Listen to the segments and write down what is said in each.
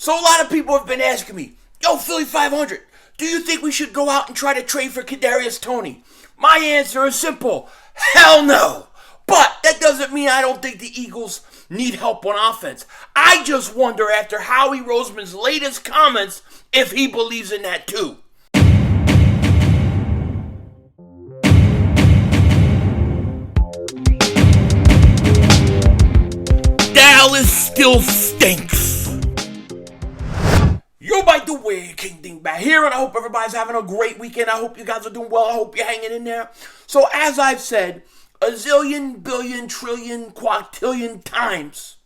So a lot of people have been asking me, yo, Philly 500, do you think we should go out and try to trade for Kadarius Toney? My answer is simple. Hell no. But that doesn't mean I don't think the Eagles need help on offense. I just wonder after Howie Roseman's latest comments if he believes in that too. Dallas still stinks. Yo, by the way, King Dingbat here, and I hope everybody's having a great weekend. I hope you guys are doing well. I hope you're hanging in there. So, as I've said a zillion, billion, trillion, quadrillion times,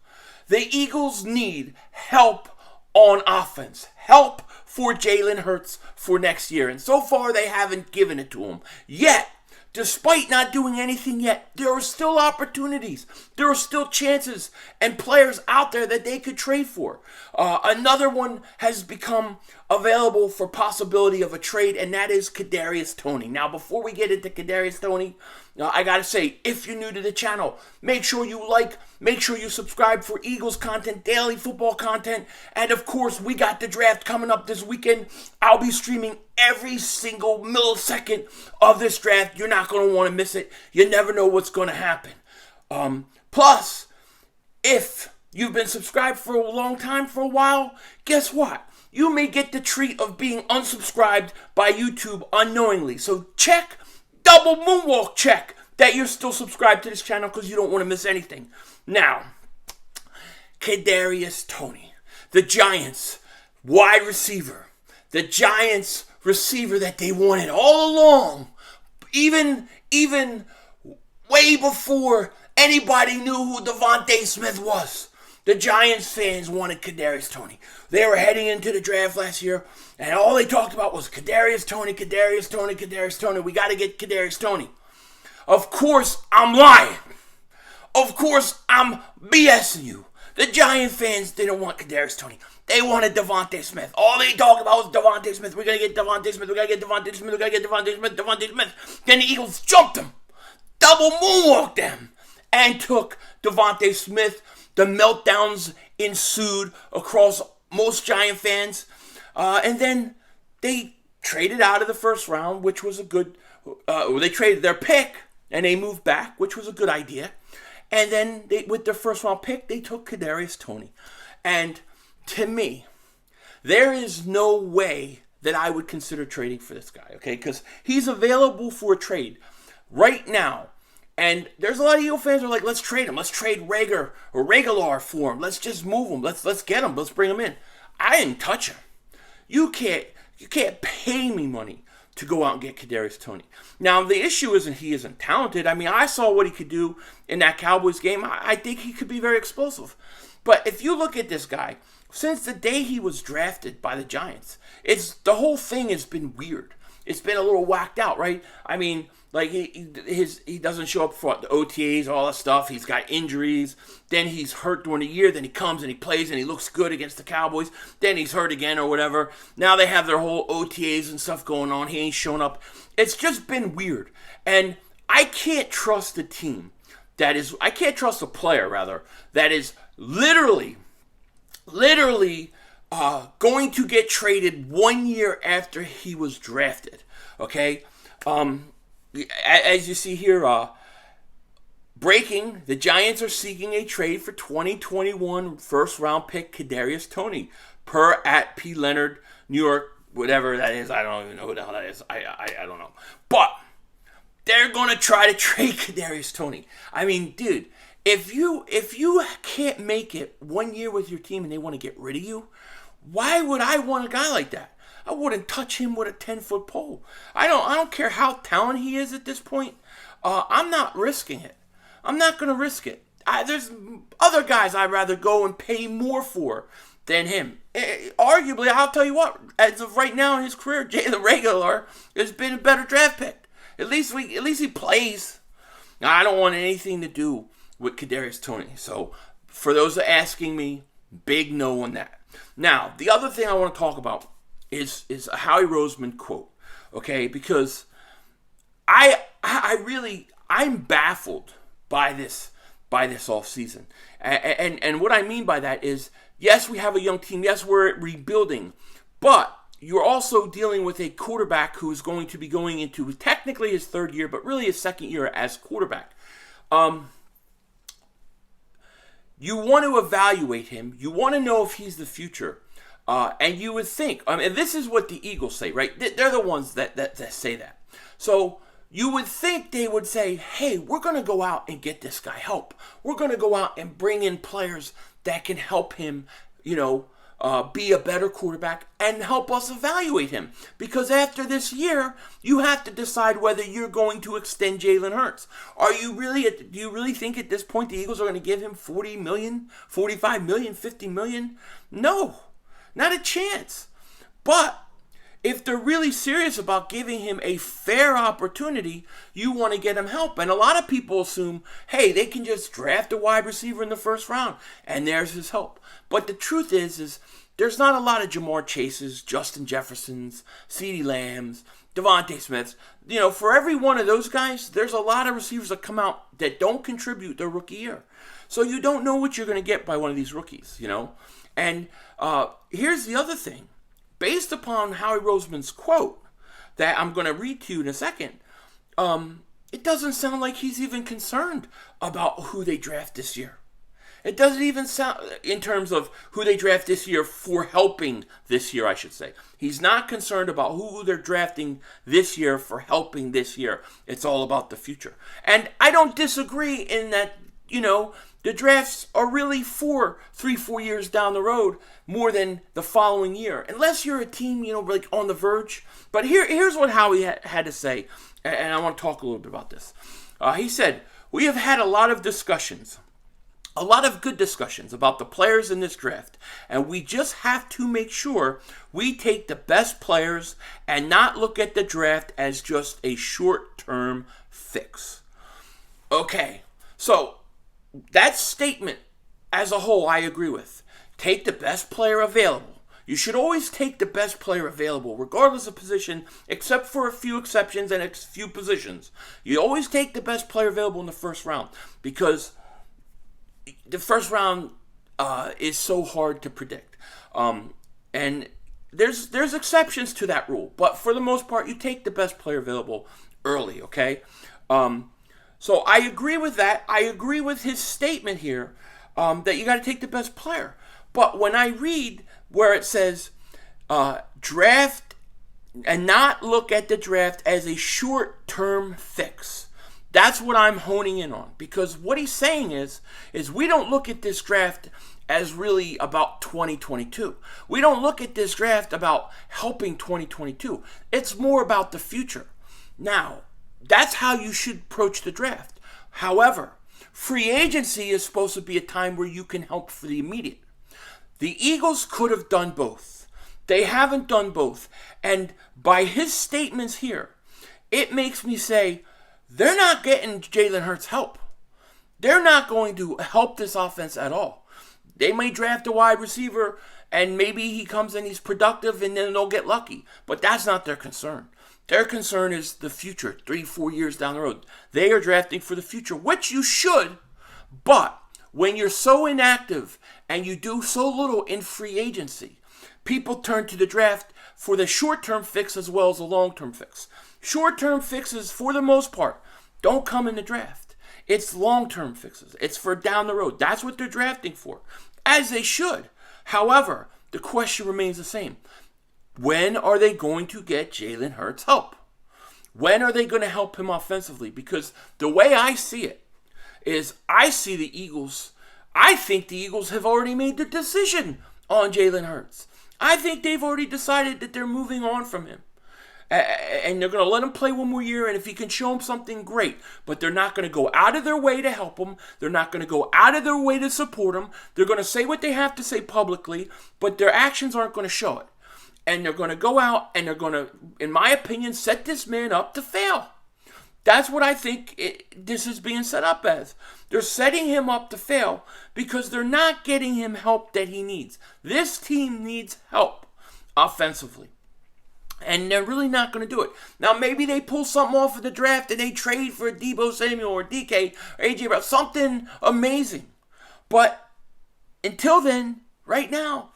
the Eagles need help on offense. Help for Jalen Hurts for next year. And so far, they haven't given it to him yet. Despite not doing anything yet, there are still opportunities. There are still chances and players out there that they could trade for. Another one has become available for possibility of a trade, and that is Kadarius Toney. Now, before we get into Kadarius Toney, I gotta say, if you're new to the channel, make sure you like, make sure you subscribe for Eagles content, daily football content, and of course, we got the draft coming up this weekend. I'll be streaming every single millisecond of this draft. You're not gonna want to miss it. You never know what's gonna happen. Plus, if you've been subscribed for a long time, for a while, guess what? You may get the treat of being unsubscribed by YouTube unknowingly. So check, double moonwalk check that you're still subscribed to this channel because you don't want to miss anything. Now, Kadarius Toney, the Giants wide receiver, the Giants receiver that they wanted all along, even way before anybody knew who Devontae Smith was. The Giants fans wanted Kadarius Toney. They were heading into the draft last year, and all they talked about was Kadarius Toney, Kadarius Toney, Kadarius Toney. We got to get Kadarius Toney. Of course, I'm lying. Of course, I'm BSing you. The Giant fans didn't want Kadarius Toney. They wanted Devontae Smith. All they talked about was Devontae Smith. We're going to get Devontae Smith. We're going to get Devontae Smith. We're going to get Devontae Smith. Devontae Smith. Then the Eagles jumped him, double moonwalked them, and took Devontae Smith. The meltdowns ensued across most Giant fans. And then they traded out of the first round, which was a good... they traded their pick, and they moved back, which was a good idea. And then with their first round pick, they took Kadarius Toney. And to me, there is no way that I would consider trading for this guy, okay? Because he's available for a trade right now. And there's a lot of Eagle fans who are like, let's trade him. Let's trade Reagor or Reagor for him. Let's just move him. Let's get him. Let's bring him in. I didn't touch him. You can't pay me money to go out and get Kadarius Toney. Now, the issue isn't he isn't talented. I mean, I saw what he could do in that Cowboys game. I think he could be very explosive. But if you look at this guy, since the day he was drafted by the Giants, the whole thing has been weird. It's been a little whacked out, right? I mean, like he doesn't show up for the OTAs, all that stuff. He's got injuries. Then he's hurt during the year. Then he comes and he plays and he looks good against the Cowboys. Then he's hurt again or whatever. Now they have their whole OTAs and stuff going on. He ain't showing up. It's just been weird. And I can't trust a team I can't trust a player, rather, that is literally going to get traded 1 year after he was drafted. Okay? As you see here, breaking, the Giants are seeking a trade for 2021 first-round pick Kadarius Toney, per at P. Leonard, New York, whatever that is. I don't even know who the hell that is. I don't know. But they're going to try to trade Kadarius Toney. I mean, dude, if you can't make it 1 year with your team and they want to get rid of you, why would I want a guy like that? I wouldn't touch him with a 10-foot pole. I don't care how talented he is at this point. I'm not risking it. I'm not going to risk it. There's other guys I'd rather go and pay more for than him. Arguably, I'll tell you what, as of right now in his career, Jalen Reagor has been a better draft pick. At least he plays. Now, I don't want anything to do with Kadarius Toney. So, for those asking me, big no on that. Now, the other thing I want to talk about is a Howie Roseman quote, okay? Because I'm baffled by this offseason. And what I mean by that is Yes, we have a young team. Yes, we're rebuilding. But you're also dealing with a quarterback who is going to be going into technically his third year, but really his second year as quarterback. You want to evaluate him. You want to know if he's the future. And you would think, and this is what the Eagles say, right? They're the ones that say that. So you would think they would say, hey, we're going to go out and get this guy help. We're going to go out and bring in players that can help him, be a better quarterback and help us evaluate him. Because after this year, you have to decide whether you're going to extend Jalen Hurts. Do you really think at this point the Eagles are going to give him $40 million, $45 million, $50 million? No, not a chance. But if they're really serious about giving him a fair opportunity, you want to get him help. And a lot of people assume, hey, they can just draft a wide receiver in the first round, and there's his help. But the truth is there's not a lot of Jamar Chases, Justin Jeffersons, CeeDee Lambs, Devontae Smiths. For every one of those guys, there's a lot of receivers that come out that don't contribute their rookie year. So you don't know what you're going to get by one of these rookies, And here's the other thing. Based upon Howie Roseman's quote that I'm going to read to you in a second, it doesn't sound like he's even concerned about who they draft this year. It doesn't even sound, in terms of who they draft this year for helping this year, I should say. He's not concerned about who they're drafting this year for helping this year. It's all about the future. And I don't disagree in that, the drafts are really for 3-4 years down the road more than the following year. Unless you're a team, like on the verge. But here's what Howie had to say, and I want to talk a little bit about this. He said, we have had a lot of discussions, a lot of good discussions about the players in this draft, and we just have to make sure we take the best players and not look at the draft as just a short-term fix. Okay, so that statement as a whole, I agree with. Take the best player available. You should always take the best player available, regardless of position, except for a few exceptions and a few positions. You always take the best player available in the first round, because the first round is so hard to predict. And there's exceptions to that rule, but for the most part, you take the best player available early, okay? So I agree with that. I agree with his statement here that you got to take the best player. But when I read where it says draft and not look at the draft as a short-term fix, that's what I'm honing in on. Because what he's saying is we don't look at this draft as really about 2022. We don't look at this draft about helping 2022. It's more about the future. Now, that's how you should approach the draft. However, free agency is supposed to be a time where you can help for the immediate. The Eagles could have done both. They haven't done both. And by his statements here, it makes me say they're not getting Jalen Hurts help. They're not going to help this offense at all. They may draft a wide receiver and maybe he comes and he's productive and then they'll get lucky. But that's not their concern. Their concern is the future, 3-4 years down the road. They are drafting for the future, which you should, but when you're so inactive and you do so little in free agency, people turn to the draft for the short-term fix as well as the long-term fix. Short-term fixes, for the most part, don't come in the draft. It's long-term fixes. It's for down the road. That's what they're drafting for, as they should. However, the question remains the same. When are they going to get Jalen Hurts help? When are they going to help him offensively? Because the way I see it is I see the Eagles. I think the Eagles have already made their decision on Jalen Hurts. I think they've already decided that they're moving on from him. And they're going to let him play one more year, and if he can show him something, great. But they're not going to go out of their way to help him. They're not going to go out of their way to support him. They're going to say what they have to say publicly, but their actions aren't going to show it. And they're going to go out and they're going to, in my opinion, set this man up to fail. That's what I think this is being set up as. They're setting him up to fail because they're not getting him help that he needs. This team needs help offensively. And they're really not going to do it. Now, maybe they pull something off of the draft and they trade for Deebo Samuel or DK or AJ Brown. Something amazing. But until then, right now,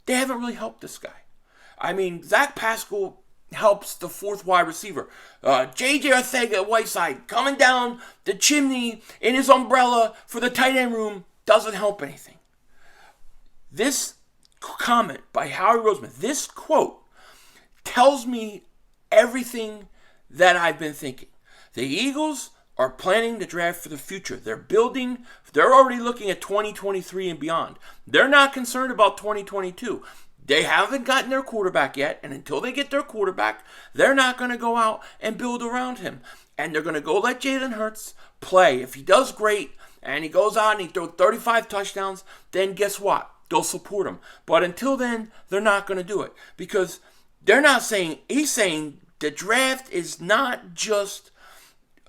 they haven't really helped this guy. I mean, Zach Pascal helps the fourth wide receiver. J.J. Arcega-Whiteside coming down the chimney in his umbrella for the tight end room doesn't help anything. This comment by Howie Roseman, this quote, tells me everything that I've been thinking. The Eagles are planning to draft for the future. They're already looking at 2023 and beyond. They're not concerned about 2022. They haven't gotten their quarterback yet, and until they get their quarterback, they're not going to go out and build around him. And they're going to go let Jalen Hurts play. If he does great, and he goes out and he throws 35 touchdowns, then guess what? They'll support him. But until then, they're not going to do it. Because he's saying the draft is not just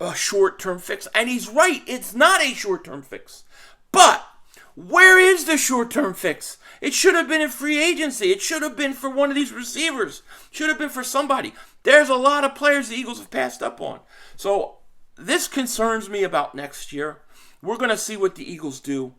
a short-term fix. And he's right, it's not a short-term fix. But where is the short-term fix? It should have been in free agency. It should have been for one of these receivers. Should have been for somebody. There's a lot of players the Eagles have passed up on. So this concerns me about next year. We're going to see what the Eagles do.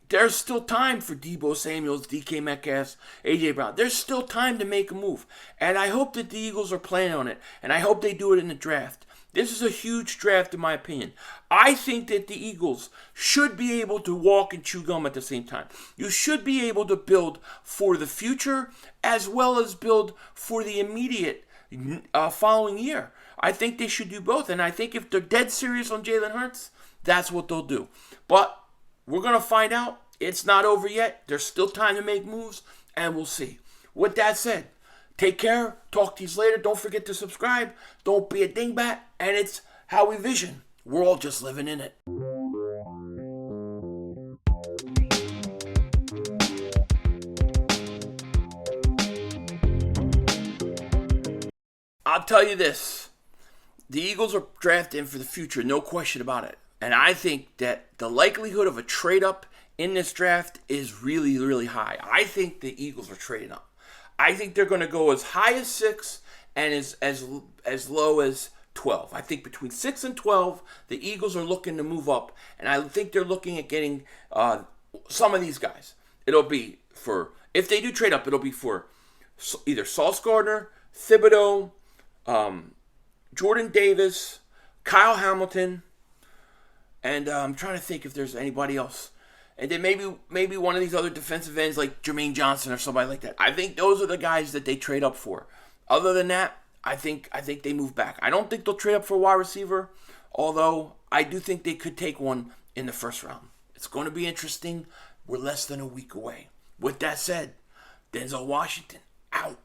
There's still time for Deebo Samuels, DK Metcalf, A.J. Brown. There's still time to make a move. And I hope that the Eagles are planning on it. And I hope they do it in the draft. This is a huge draft in my opinion. I think that the Eagles should be able to walk and chew gum at the same time. You should be able to build for the future as well as build for the immediate following year. I think they should do both. And I think if they're dead serious on Jalen Hurts, that's what they'll do. But we're going to find out. It's not over yet. There's still time to make moves, and we'll see. With that said, take care. Talk to you later. Don't forget to subscribe. Don't be a dingbat. And it's Howie Vision. We're all just living in it. I'll tell you this. The Eagles are drafting for the future, no question about it. And I think that the likelihood of a trade up in this draft is really, really high. I think the Eagles are trading up. I think they're going to go as high as 6 and as low as 12. I think between 6 and 12, the Eagles are looking to move up. And I think they're looking at getting some of these guys. It'll be for, if they do trade up, it'll be for either Sauce Gardner, Thibodeau, Jordan Davis, Kyle Hamilton, and I'm trying to think if there's anybody else. And then maybe one of these other defensive ends like Jermaine Johnson or somebody like that. I think those are the guys that they trade up for. Other than that, I think they move back. I don't think they'll trade up for a wide receiver, although I do think they could take one in the first round. It's going to be interesting. We're less than a week away. With that said, Denzel Washington, out.